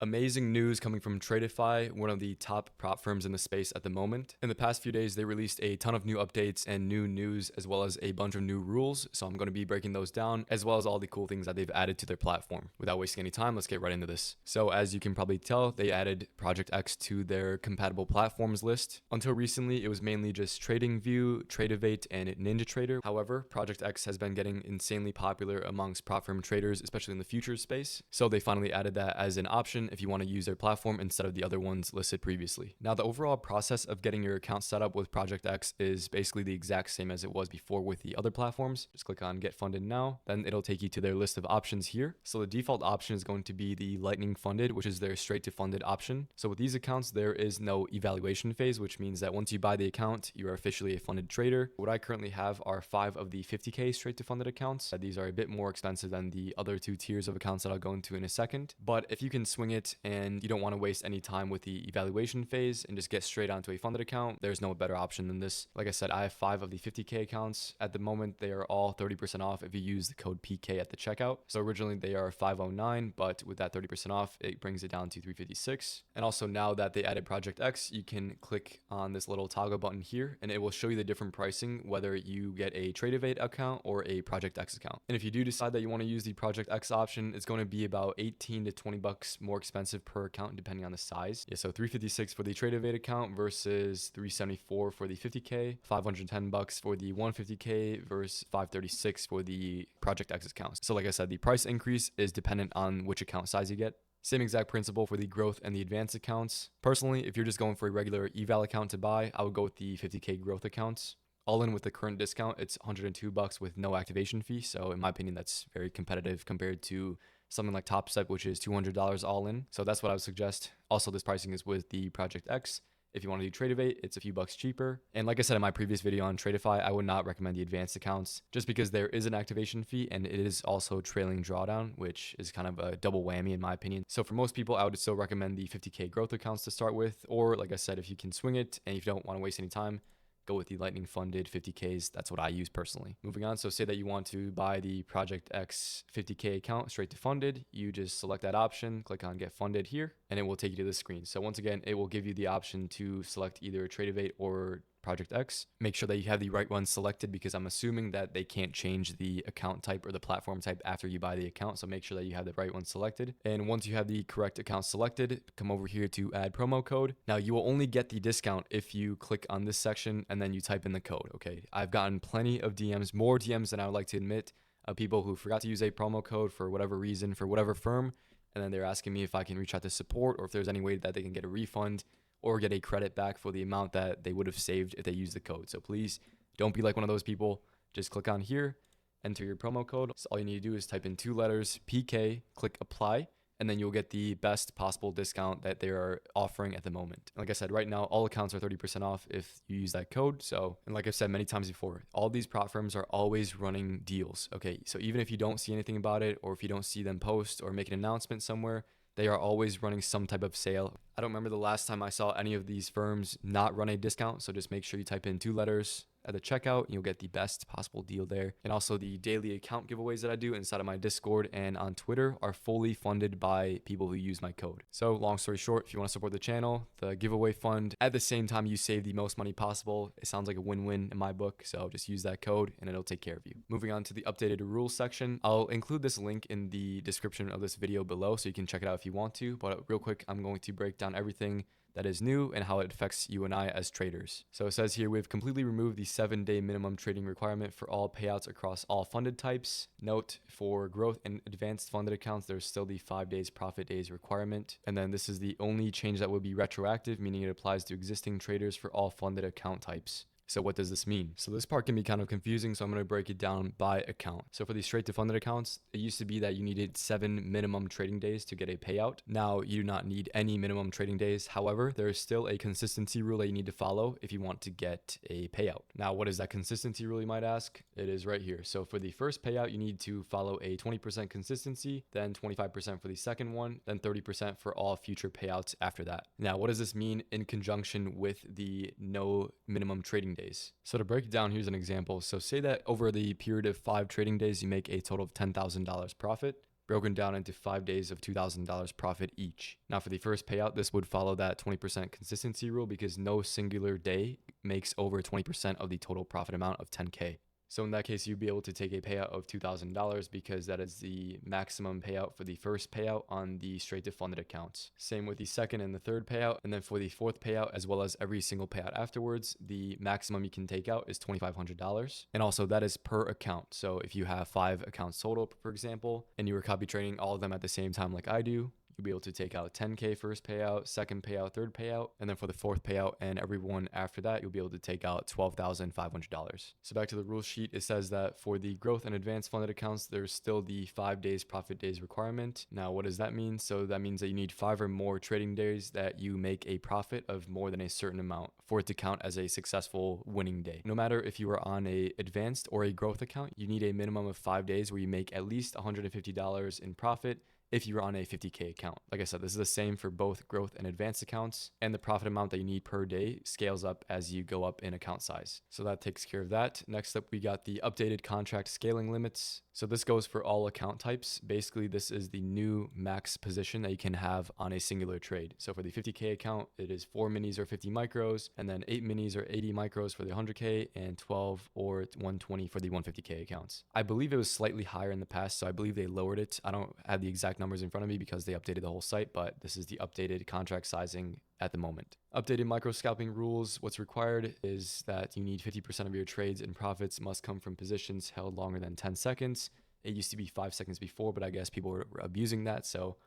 Amazing news coming from Tradeify, one of the top prop firms in the space at the moment. In the past few days, they released a ton of new updates and new news, as well as a bunch of new rules. So I'm going to be breaking those down, as well as all the cool things that they've added to their platform. Without wasting any time, let's get right into this. So as you can probably tell, they added ProjectX to their compatible platforms list. Until recently, it was mainly just TradingView, Tradeivate, and NinjaTrader. However, ProjectX has been getting insanely popular amongst prop firm traders, especially in the futures space. So they finally added that as an option if you want to use their platform instead of the other ones listed previously. Now, the overall process of getting your account set up with ProjectX is basically the exact same as it was before with the other platforms. Just click on Get Funded Now, then it'll take you to their list of options here. So the default option is going to be the Lightning Funded, which is their straight to funded option. So with these accounts, there is no evaluation phase, which means that once you buy the account, you are officially a funded trader. What I currently have are 5 of the 50K straight to funded accounts. These are a bit more expensive than the other 2 tiers of accounts that I'll go into in a second. But if you can swing it and you don't want to waste any time with the evaluation phase and just get straight onto a funded account, there's no better option than this. Like I said, I have 5 of the 50K accounts. At the moment, they are all 30% off if you use the code PK at the checkout. So originally they are 509, but with that 30% off, it brings it down to 356. And also now that they added ProjectX, you can click on this little toggle button here and it will show you the different pricing, whether you get a Tradeivate account or a ProjectX account. And if you do decide that you want to use the ProjectX option, it's going to be about 18 to 20 bucks more expensive per account depending on the size. Yeah, so 356 for the Tradeivate account versus 374 for the 50K, 510 bucks for the 150K versus 536 for the ProjectX account. So like I said, the price increase is dependent on which account size you get. Same exact principle for the growth and the advanced accounts. Personally, if you're just going for a regular eval account to buy, I would go with the 50K growth accounts. All in with the current discount, it's 102 bucks with no activation fee. So in my opinion, that's very competitive compared to something like Top Step, which is $200 all in. So that's what I would suggest. Also, this pricing is with the ProjectX. If you want to do Tradeivate, it's a few bucks cheaper. And like I said in my previous video on Tradeify, I would not recommend the advanced accounts just because there is an activation fee and it is also trailing drawdown, which is kind of a double whammy in my opinion. So for most people, I would still recommend the 50K growth accounts to start with. Or like I said, if you can swing it and if you don't want to waste any time, go with the Lightning funded 50Ks. That's what I use personally. Moving on, so say that you want to buy the ProjectX 50K account straight to funded. You just select that option, click on Get Funded here, and it will take you to this screen. So once again, it will give you the option to select either Tradeivate or ProjectX. Make sure that you have the right one selected because I'm assuming that they can't change the account type or the platform type after you buy the account. So make sure that you have the right one selected. And once you have the correct account selected, come over here to add promo code. Now you will only get the discount if you click on this section and then you type in the code. Okay. I've gotten plenty of DMs, more DMs than I would like to admit, of people who forgot to use a promo code for whatever reason, for whatever firm. And then they're asking me if I can reach out to support or if there's any way that they can get a refund or get a credit back for the amount that they would have saved if they used the code. So please don't be like one of those people. Just click on here, enter your promo code. So all you need to do is type in 2 letters, PK, click apply, and then you'll get the best possible discount that they are offering at the moment. Like I said, right now, all accounts are 30% off if you use that code. So, and like I've said many times before, all these prop firms are always running deals. Okay, so even if you don't see anything about it, or if you don't see them post or make an announcement somewhere, they are always running some type of sale. I don't remember the last time I saw any of these firms not run a discount. So just make sure you type in 2 letters at the checkout and you'll get the best possible deal there. And also the daily account giveaways that I do inside of my Discord and on Twitter are fully funded by people who use my code. So long story short, if you want to support the channel, the giveaway fund, at the same time you save the most money possible. It sounds like a win-win in my book. So just use that code and it'll take care of you. Moving on to the updated rules section. I'll include this link in the description of this video below so you can check it out if you want to. But real quick, I'm going to break down everything that is new and how it affects you and I as traders. So it says here, we've completely removed the 7-day minimum trading requirement for all payouts across all funded types. Note, for growth and advanced funded accounts, there's still the 5 days profit days requirement. And then this is the only change that will be retroactive, meaning it applies to existing traders for all funded account types. So what does this mean? So this part can be kind of confusing, so I'm going to break it down by account. So for the straight to funded accounts, it used to be that you needed 7 minimum trading days to get a payout. Now you do not need any minimum trading days. However, there is still a consistency rule that you need to follow if you want to get a payout. Now, what is that consistency rule, you might ask? It is right here. So for the first payout, you need to follow a 20% consistency, then 25% for the second one, then 30% for all future payouts after that. Now, what does this mean in conjunction with the no minimum trading days? So to break it down, here's an example. So say that over the period of 5 trading days, you make a total of $10,000 profit. broken down into 5 days of $2,000 profit each. Now for the first payout, this would follow that 20% consistency rule because no singular day makes over 20% of the total profit amount of 10K. So in that case, you'd be able to take a payout of $2,000 because that is the maximum payout for the first payout on the straight to funded accounts. Same with the second and the third payout. And then for the fourth payout, as well as every single payout afterwards, the maximum you can take out is $2,500. And also that is per account. So if you have 5 accounts total, for example, and you were copy trading all of them at the same time like I do, you'll be able to take out 10K first payout, second payout, third payout, and then for the fourth payout and everyone after that, you'll be able to take out $12,500. So back to the rule sheet, it says that for the growth and advanced funded accounts, there's still the 5 days profit days requirement. Now, what does that mean? So that means that you need 5 or more trading days that you make a profit of more than a certain amount for it to count as a successful winning day. No matter if you are on a advanced or a growth account, you need a minimum of 5 days where you make at least $150 in profit if you're on a 50K account. Like I said, this is the same for both growth and advanced accounts, and the profit amount that you need per day scales up as you go up in account size. So that takes care of that. Next up, we got the updated contract scaling limits. So this goes for all account types. Basically, this is the new max position that you can have on a singular trade. So for the 50K account, it is 4 minis or 50 micros, and then 8 minis or 80 micros for the 100K, and 12 or 120 for the 150K accounts. I believe it was slightly higher in the past, so I believe they lowered it. I don't have the exact numbers in front of me because they updated the whole site, but this is the updated contract sizing at the moment. Updated micro scalping rules. What's required is that you need 50% of your trades and profits must come from positions held longer than 10 seconds. It used to be 5 seconds before, but I guess people were abusing that. So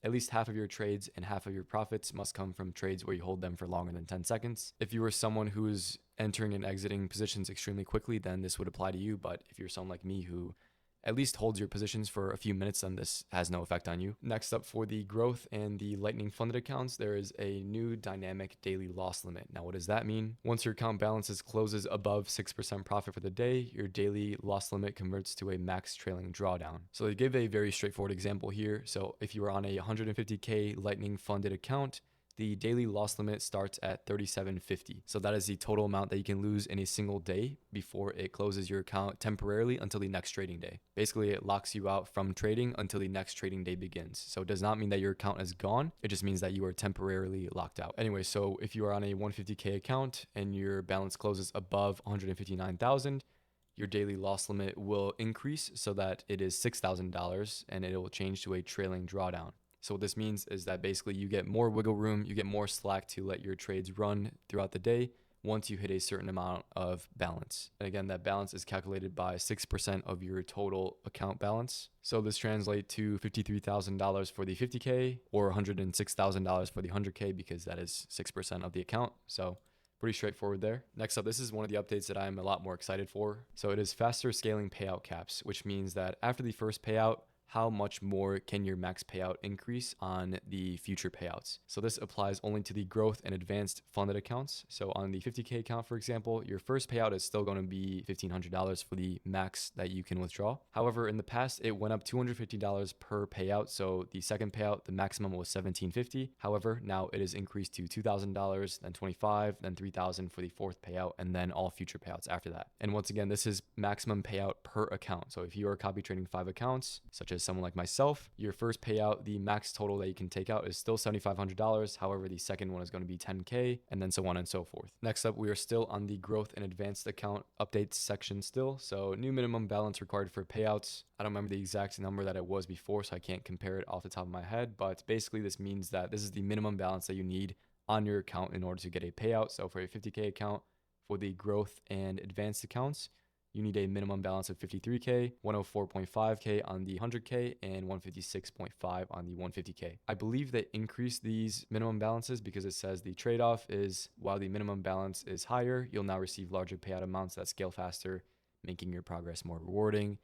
at least half of your trades and half of your profits must come from trades where you hold them for longer than 10 seconds. If you are someone who is entering and exiting positions extremely quickly, then this would apply to you. But if you're someone like me who at least holds your positions for a few minutes, then this has no effect on you. Next up, for the growth and the lightning funded accounts, there is a new dynamic daily loss limit. Now, what does that mean? Once your account balances closes above 6% profit for the day, your daily loss limit converts to a max trailing drawdown. So they give a very straightforward example here. So if you are on a 150K lightning funded account, the daily loss limit starts at $37.50. So that is the total amount that you can lose in a single day before it closes your account temporarily until the next trading day. Basically, it locks you out from trading until the next trading day begins. So it does not mean that your account is gone. It just means that you are temporarily locked out. Anyway, so if you are on a 150K account and your balance closes above 159,000, your daily loss limit will increase so that it is $6,000 and it will change to a trailing drawdown. So what this means is that basically you get more wiggle room, you get more slack to let your trades run throughout the day once you hit a certain amount of balance. And again, that balance is calculated by 6% of your total account balance. So this translates to $53,000 for the 50K or $106,000 for the 100K because that is 6% of the account. So pretty straightforward there. Next up, this is one of the updates that I'm a lot more excited for. So it is faster scaling payout caps, which means that after the first payout, how much more can your max payout increase on the future payouts? So this applies only to the growth and advanced funded accounts. So on the 50K account, for example, your first payout is still going to be $1,500 for the max that you can withdraw. However, in the past, it went up $250 per payout. So the second payout, the maximum was $1,750. However, now it is increased to $2,000, then $2,500, then $3,000 for the fourth payout, and then all future payouts after that. And once again, this is maximum payout per account. So if you are copy trading 5 accounts, such as someone like myself, your first payout, the max total that you can take out is still $7,500. However, the second one is going to be $10K, and then so on and so forth. Next up, we are still on the growth and advanced account updates section still. So new minimum balance required for payouts. I don't remember the exact number that it was before, so I can't compare it off the top of my head, but basically this means that this is the minimum balance that you need on your account in order to get a payout. So for a 50K account, for the growth and advanced accounts, you need a minimum balance of 53K, 104.5K on the 100K, and 156.5 on the 150K. I believe they increased these minimum balances because it says the trade-off is while the minimum balance is higher, you'll now receive larger payout amounts that scale faster, making your progress more rewarding.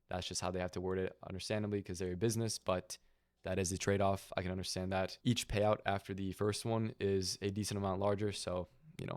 That's just how they have to word it, understandably, because they're a business, but that is the trade-off. I can understand that. Each payout after the first one is a decent amount larger, so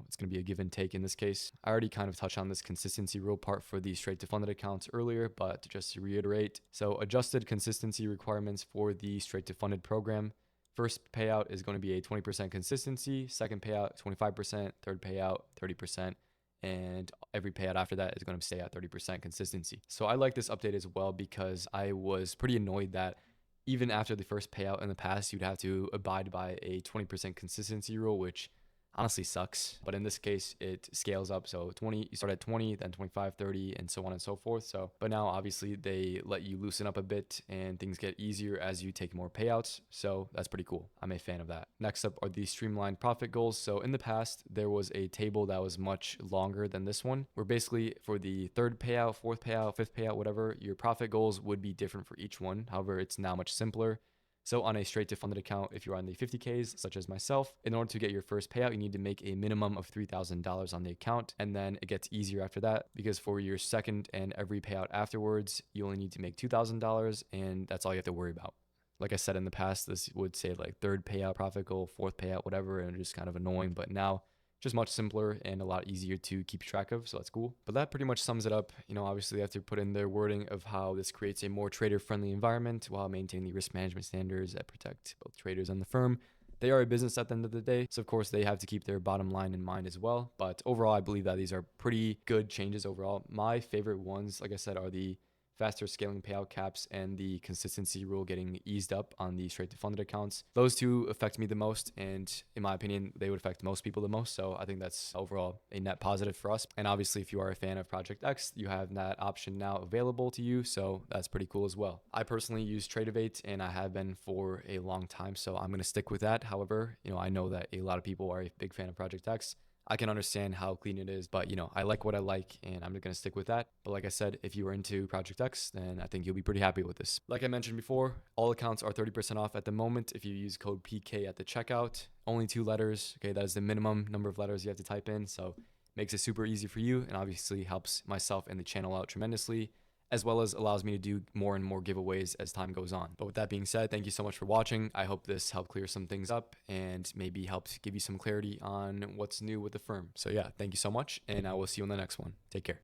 it's going to be a give and take in this case. I already kind of touched on this consistency rule part for the straight to funded accounts earlier, but just to reiterate, so adjusted consistency requirements for the straight to funded program. First payout is going to be a 20% consistency, second payout 25%, third payout 30%, and every payout after that is going to stay at 30% consistency. So I like this update as well because I was pretty annoyed that even after the first payout in the past, you'd have to abide by a 20% consistency rule, which honestly sucks. But in this case, it scales up. So 20, you start at 20, then 25, 30, and so on and so forth. So, but now obviously they let you loosen up a bit and things get easier as you take more payouts. So that's pretty cool. I'm a fan of that. Next up are the streamlined profit goals. So in the past, there was a table that was much longer than this one, where basically for the third payout, fourth payout, fifth payout, whatever, your profit goals would be different for each one. However, it's now much simpler. So on a straight to funded account, if you're on the 50Ks, such as myself, in order to get your first payout, you need to make a minimum of $3,000 on the account. And then it gets easier after that, because for your second and every payout afterwards, you only need to make $2,000, and that's all you have to worry about. Like I said in the past, this would say like third payout profit goal, fourth payout, whatever, and just kind of annoying. But now just much simpler and a lot easier to keep track of, so that's cool. But that pretty much sums it up. Obviously they have to put in their wording of how this creates a more trader-friendly environment while maintaining the risk management standards that protect both traders and the firm. They are a business at the end of the day, so of course they have to keep their bottom line in mind as well. But overall, I believe that these are pretty good changes overall. My favorite ones, like I said, are the faster scaling payout caps and the consistency rule getting eased up on the straight to funded accounts. Those two affect me the most, and in my opinion, they would affect most people the most. So I think that's overall a net positive for us. And obviously, if you are a fan of ProjectX, you have that option now available to you. So that's pretty cool as well. I personally use Tradeify, and I have been for a long time. So I'm going to stick with that. However, I know that a lot of people are a big fan of ProjectX. I can understand how clean it is, but I like what I like, and I'm just going to stick with that. But like I said, if you are into ProjectX, then I think you'll be pretty happy with this. Like I mentioned before, all accounts are 30% off at the moment if you use code PK at the checkout. Only 2 letters. Okay, that is the minimum number of letters you have to type in. So makes it super easy for you, and obviously helps myself and the channel out tremendously, as well as allows me to do more and more giveaways as time goes on. But with that being said, thank you so much for watching. I hope this helped clear some things up and maybe helped give you some clarity on what's new with the firm. So yeah, thank you so much, and I will see you on the next one. Take care.